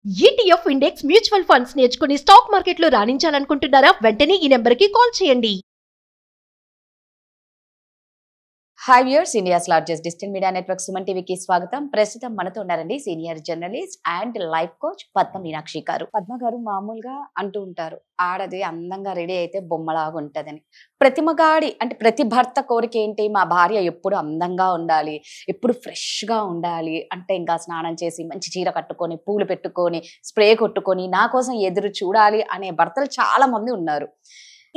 ETF index mutual funds నేర్చుకుని stock మార్కెట్లో రాణించాలనుకుంటున్నారా? వెంటనే ఈ నెంబర్కి కాల్ చేయండి. Hi viewers, India's largest digital media network Suman టీవీకి స్వాగతం. ప్రస్తుతం మనతో ఉన్నారండి senior journalist and life coach Padma Meenakshi గారు. పద్మ గారు మామూలుగా అంటూ ఉంటారు, ఆడది అందంగా రెడీ అయితే బొమ్మలాగా ఉంటదని. ప్రతి మగాడి అంటే ప్రతి భర్త కోరిక ఏంటి? మా భార్య ఎప్పుడు అందంగా ఉండాలి, ఎప్పుడు ఫ్రెష్గా ఉండాలి, అంటే ఇంకా స్నానం చేసి మంచి చీర కట్టుకొని పూలు పెట్టుకొని స్ప్రే కొట్టుకొని నా కోసం ఎదురు చూడాలి అనే భర్తలు చాలా మంది ఉన్నారు.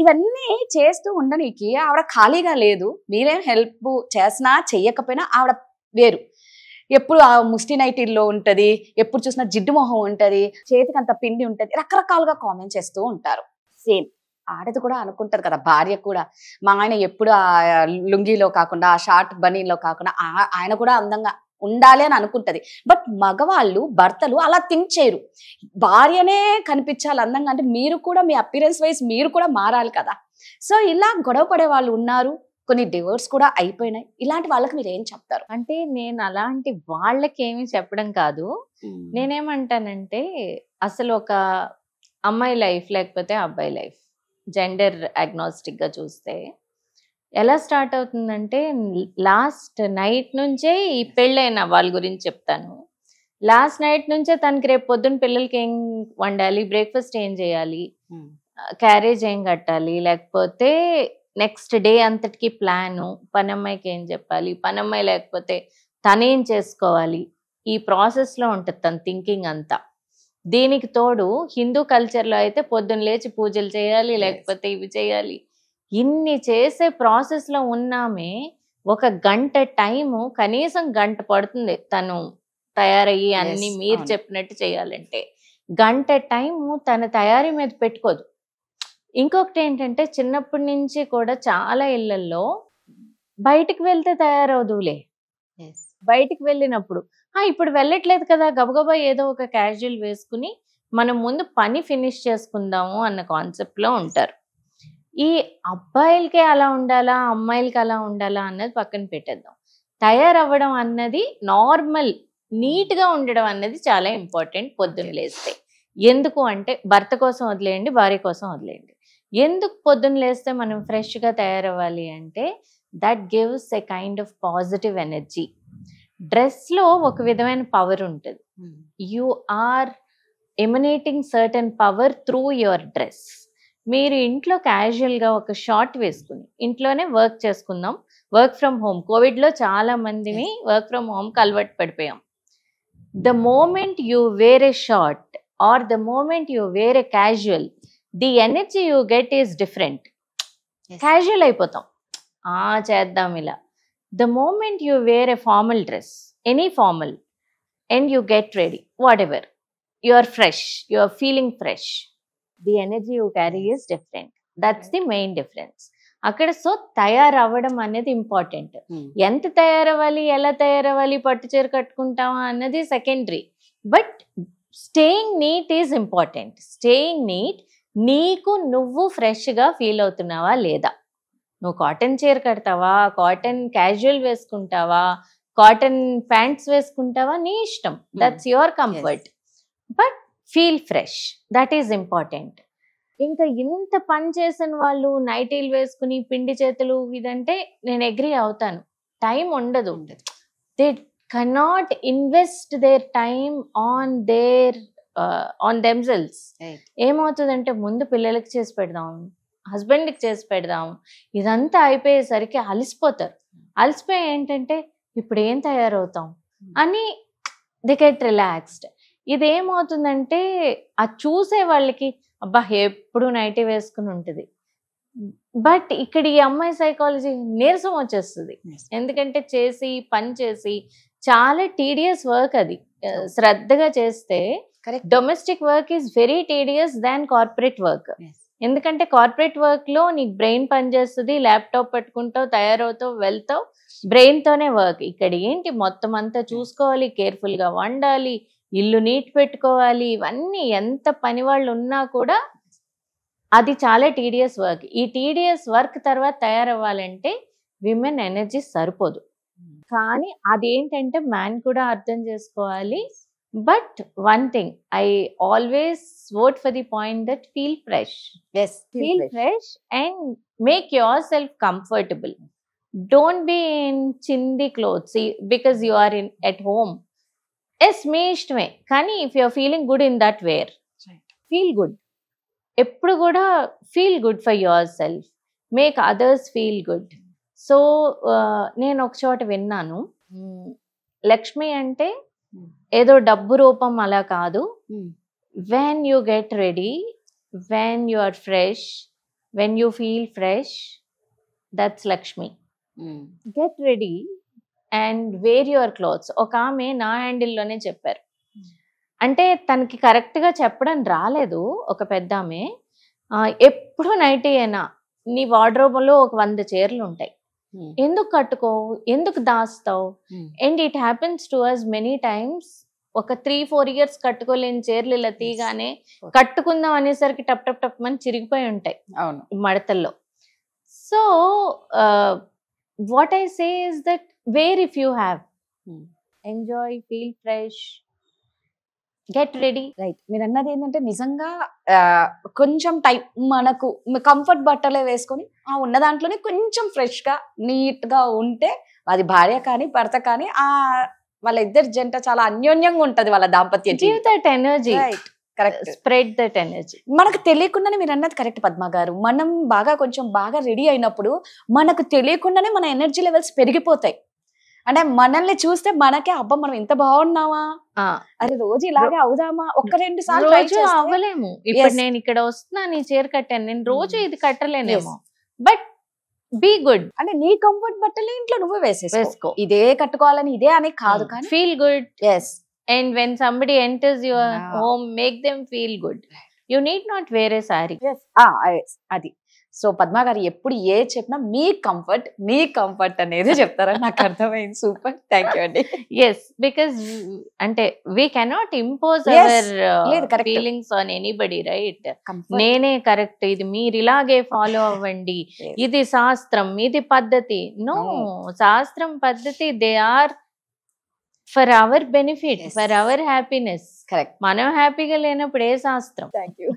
ఇవన్నీ చేస్తూ ఉండనీకి ఆవిడ ఖాళీగా లేదు. మీరేం హెల్ప్ చేసినా చెయ్యకపోయినా ఆవిడ వేరు. ఎప్పుడు ఆ ముష్టి నైటీల్లో ఉంటది, ఎప్పుడు చూసినా జిడ్డు మొహం ఉంటది, చేతికి అంత పిండి ఉంటది, రకరకాలుగా కామెంట్ చేస్తూ ఉంటారు. సేమ్ ఆడది కూడా అనుకుంటారు కదా, భార్య కూడా మా ఆయన ఎప్పుడు ఆ లుంగీలో కాకుండా ఆ షార్ట్ బనీలో కాకుండా ఆయన కూడా అందంగా ఉండాలి అని అనుకుంటది. బట్ మగవాళ్ళు భర్తలు అలా థింక్ చేయరు. భార్యనే కనిపించాలి అందంగా, అంటే మీరు కూడా మీ అపిరెన్స్ వైజ్ మీరు కూడా మారాలి కదా. సో ఇలా గొడవ పడే వాళ్ళు ఉన్నారు, కొన్ని డివోర్స్ కూడా అయిపోయినాయి. ఇలాంటి వాళ్ళకి మీరు ఏం చెప్తారు? అంటే నేను అలాంటి వాళ్ళకి ఏమి చెప్పడం కాదు. నేనేమంటానంటే అసలు ఒక అమ్మాయి లైఫ్ లేకపోతే అబ్బాయి లైఫ్ జెండర్ అగ్నాస్టిక్ గా చూస్తే ఎలా స్టార్ట్ అవుతుందంటే, లాస్ట్ నైట్ నుంచే ఈ పెళ్ళైన వాళ్ళ గురించి చెప్తాను. లాస్ట్ నైట్ నుంచే తనకి రేపు పొద్దున్న పిల్లలకి ఏం వండాలి, బ్రేక్ఫాస్ట్ ఏం చేయాలి, క్యారేజ్ ఏం కట్టాలి, లేకపోతే నెక్స్ట్ డే అంతటికి ప్లాను, పనమ్మాయికి ఏం చెప్పాలి, పనమ్మాయి లేకపోతే తనేం చేసుకోవాలి, ఈ ప్రాసెస్లో ఉంటుంది తన థింకింగ్ అంతా. దీనికి తోడు హిందూ కల్చర్లో అయితే పొద్దున్న లేచి పూజలు చేయాలి, లేకపోతే ఇవి చేయాలి. ఇన్ని చేసే ప్రాసెస్లో ఉన్నామే ఒక గంట టైము, కనీసం గంట పడుతుంది తను తయారయ్యి అన్ని మీరు చెప్పినట్టు చేయాలంటే. గంట టైము తన తయారీ మీద పెట్టుకోదు. ఇంకొకటి ఏంటంటే, చిన్నప్పటి నుంచి కూడా చాలా ఇళ్లల్లో బయటికి వెళ్తే తయారవుదులే, బయటికి వెళ్ళినప్పుడు ఇప్పుడు వెళ్ళట్లేదు కదా, గబగబా ఏదో ఒక క్యాజువల్ వేసుకుని మనం ముందు పని ఫినిష్ చేసుకుందాము అన్న కాన్సెప్ట్లో ఉంటారు. ఈ అబ్బాయిలకే అలా ఉండాలా, అమ్మాయిలకి అలా ఉండాలా అన్నది పక్కన పెట్టేద్దాం. తయారవ్వడం అన్నది నార్మల్, నీట్గా ఉండడం అన్నది చాలా ఇంపార్టెంట్ పొద్దున్న లేస్తే. ఎందుకు అంటే, భర్త కోసం వదిలేయండి, భార్య కోసం వదిలేయండి. ఎందుకు పొద్దున్న లేస్తే మనం ఫ్రెష్గా తయారవ్వాలి అంటే, that gives a kind of positive energy. డ్రెస్లో ఒక విధమైన పవర్ ఉంటుంది. You are emanating certain power through your dress. మీరు ఇంట్లో క్యాజువల్గా ఒక షార్ట్ వేసుకుని ఇంట్లోనే వర్క్ చేసుకుందాం, వర్క్ ఫ్రమ్ హోమ్, కోవిడ్లో చాలా మందిని వర్క్ ఫ్రమ్ హోమ్కి అలవాటు పడిపోయాం. The moment you wear a short or the moment you wear a casual, the energy you get is different. Casual అయిపోతాం, చేద్దాం ఇలా. The moment you wear a formal dress, any formal, and you get ready, what, you are fresh, you are feeling fresh, the energy you carry is different. That's the main difference అక్కడ. So తయారవ్వడం అనేది important. ఎంత తయారవ్వాలి, ఎలా తయారవ్వాలి, పట్టు చీర కట్టుకుంటావా అన్నది secondary. But staying neat is important. Staying neat, నీకు నువ్వు ఫ్రెష్గా ఫీల్ అవుతున్నావా లేదా, నువ్వు కాటన్ చీర కడతావా, కాటన్ క్యాజువల్ వేసుకుంటావా, కాటన్ ప్యాంట్స్ వేసుకుంటావా, నీ ఇష్టం, that's your comfort. But feel fresh, that is important. ఇంకా ఇంత పని చేసిన వాళ్ళు నైటీలు వేసుకుని పిండి చేతులు ఇదంటే నేను అగ్రీ అవుతాను. టైం ఉండదు, they cannot invest their time on themselves. ఏమవుతుందంటే, ముందు పిల్లలకి చేసి పెడదాం, హస్బెండ్కి చేసి పెడదాం, ఇదంతా అయిపోయేసరికి అలసిపోతారు. అలసిపోయి ఏంటంటే ఇప్పుడు ఏం తయారవుతాం అని దే గెట్ రిలాక్స్డ్. ఇదేమవుతుందంటే, అది చూసే వాళ్ళకి అబ్బా ఎప్పుడు నైటీ వేసుకుని ఉంటుంది. బట్ ఇక్కడ ఈ అమ్మాయి సైకాలజీ నీరసం వచ్చేస్తుంది. ఎందుకంటే పని చేసి చాలా టీడియస్ వర్క్ అది. శ్రద్ధగా చేస్తే domestic work is very tedious than corporate work. ఎందుకంటే కార్పొరేట్ వర్క్లో నీకు బ్రెయిన్ పనిచేస్తుంది, ల్యాప్టాప్ పెట్టుకుంటావు, తయారవుతావు, వెళ్తావు, బ్రెయిన్తోనే వర్క్. ఇక్కడ ఏంటి, మొత్తం అంతా చూసుకోవాలి, కేర్ఫుల్గా వండాలి, ఇల్లు నీట్ పెట్టుకోవాలి, ఇవన్నీ ఎంత పని వాళ్ళు ఉన్నా కూడా అది చాలా టీడియస్ వర్క్. ఈ టీడియస్ వర్క్ తర్వాత తయారవ్వాలంటే విమెన్ ఎనర్జీ సరిపోదు. కానీ అదేంటంటే మ్యాన్ కూడా అర్థం చేసుకోవాలి, but one thing, I always vote for the point that feel fresh. Feel fresh and make yourself comfortable. Don't be in chindi clothes because you are at home. Yes, me ishtame. Kani if you are feeling good in that wear, feel good. Eppudu kuda feel good for yourself. Make others feel good. So నేను ఒక చోట విన్నాను, లక్ష్మి అంటే ఏదో డబ్బు రూపం అలా కాదు. When you get ready, when you are fresh, when you feel fresh, that's Lakshmi. Get ready and wear your clothes. ఒక ఆమె నా హ్యాండిల్లోనే చెప్పారు, అంటే తనకి కరెక్ట్గా చెప్పడం రాలేదు. ఒక పెద్ద ఆమె, ఎప్పుడు నైటీ అయినా నీ వార్డ్రోబ్లో ఒక 100 చీరలు ఉంటాయి, ఎందుకు కట్టుకోవు, ఎందుకు దాస్తావు? And it happens to us many times. ఒక 3-4 ఇయర్స్ కట్టుకోలేని చీరలు ఇలా తీగానే కట్టుకుందాం అనేసరికి టప్ టప్ టప్ అని చిరిగిపోయి ఉంటాయి మడతల్లో. So what I say is that where if you have, enjoy, feel fresh, get ready. Right, మీరు అన్నది ఏంటంటే నిజంగా కొంచెం టైం మనకు కంఫర్ట్ బట్టలే వేసుకొని ఉన్న దాంట్లోనే కొంచెం ఫ్రెష్ గా నీట్ గా ఉంటే, అది భార్య కానీ భర్త కానీ వాళ్ళ ఇద్దరు జంట చాలా అన్యోన్యంగా ఉంటది వాళ్ళ దాంపత్య energy. Correct, spread that energy. మనకు తెలియకుండానే మీరు అన్నది కరెక్ట్ పద్మ గారు. మనం కొంచెం బాగా రెడీ అయినప్పుడు మనకు తెలియకుండానే మన ఎనర్జీ లెవెల్స్ పెరిగిపోతాయి. అంటే మనల్ని చూస్తే మనకే అబ్బా మనం ఇంత బాగున్నావా, అరే రోజు ఇలాగే అవుదామా, 1-2 సార్లు అవ్వలేము. ఇప్పుడు నేను ఇక్కడ వస్తున్నాను, ఈ చీర కట్టాను, నేను రోజు ఇది కట్టలేనేమో, బట్ బీ గుడ్. అంటే నీ కంఫర్ట్ బట్టలు ఇంట్లో నువ్వే వేసేసుకో, ఇదే కట్టుకోవాలని ఇదే అని కాదు, కానీ feel good. Yes, and when somebody enters your home, make them feel good. You need not wear a saree. అది. సో పద్మ గారు ఎప్పుడు ఏ చెప్పినా మీ కంఫర్ట్ అనేది చెప్తారని నాకు అర్థమైంది. సూపర్, థ్యాంక్ యూ అండి. ఎస్, బికాస్ అంటే we cannot impose our feelings on anybody, right? నేనే కరెక్ట్, ఇది మీరు ఇలాగే ఫాలో అవ్వండి, ఇది శాస్త్రం, ఇది పద్ధతి. నో, శాస్త్రం పద్ధతి they are for our benefit, for our happiness. Correct. మనం హ్యాపీగా లేనప్పుడు ఏ శాస్త్రం? Thank you.